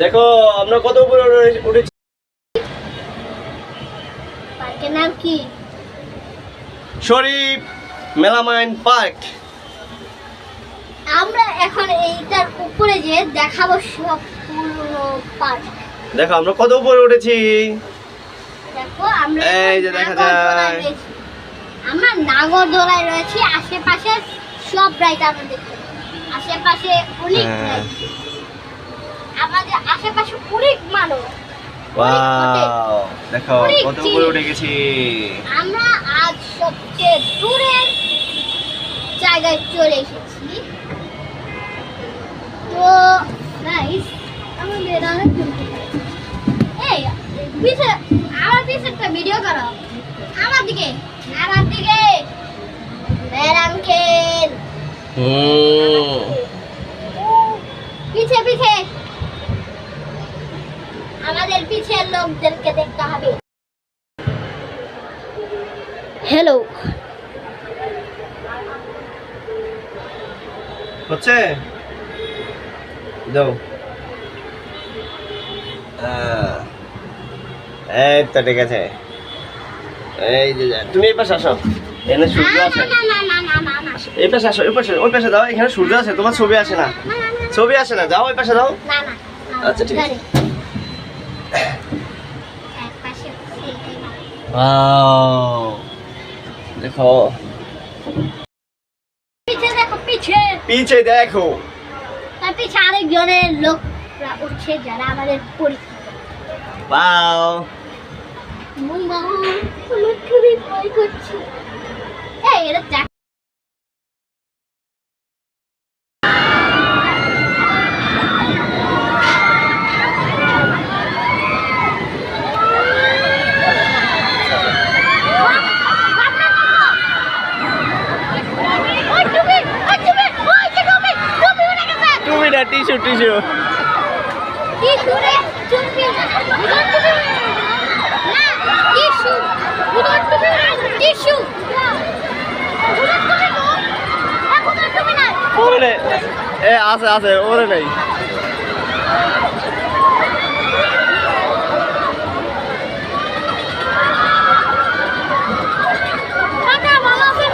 দেখো আমরা কত উপরে উঠেছি। পার্কের নাম কি? শরীফ মেলামাইন পার্ক। আমরা এখন এইটার উপরে যে দেখাবো সব পুরো পার্ক। দেখো আমরা কত উপরে উঠেছি। দেখো আমরা এই যে দেখা যায় আমরা নাগরদোলায় রয়েছি। আশেপাশে সব রাইড আমরা দেখতে পাচ্ছি। আশেপাশে অনেক রাইড, আমাদের আশেপাশে অনেক মানুষ। ওয়াও দেখো কত উপরে উঠে গেছি। আমরা আজ সবচেয়ে দূরের জায়গায় চলে এসেছি। তো গাইস আমাদের এই পিছে আমার পিছে একটা ভিডিও করো। আমার দিকে মেরাঙ্কেল পিছে পিছে আমাদের পিছের লোকদেরকে দেখতে হবে। হ্যালো হচ্ছে দাও। এই তো ঠিক আছে। এই যে তুমি এই পাশে আসো, এখানে সূর্য আছে। এই পাশে আসো, ওই পাশে দাও, এখানে সূর্য আছে, তোমার ছবি আসে না। ছবি আসে না, যাও ওই পাশে দাও। আচ্ছা ঠিক আছে। দেখো পিছে দেখো, পিছে পিছে দেখো, তার পিছে আরেকজনের লোকরা উঠছে যারা আমাদের পরিচিত। ওয়াও আমার খুবই ভয় করছে। এই এটা দেখ তুমি না টিস্যু টিস্যু ওরে এ আছে আছে ওরে নাই। ভালো আছেন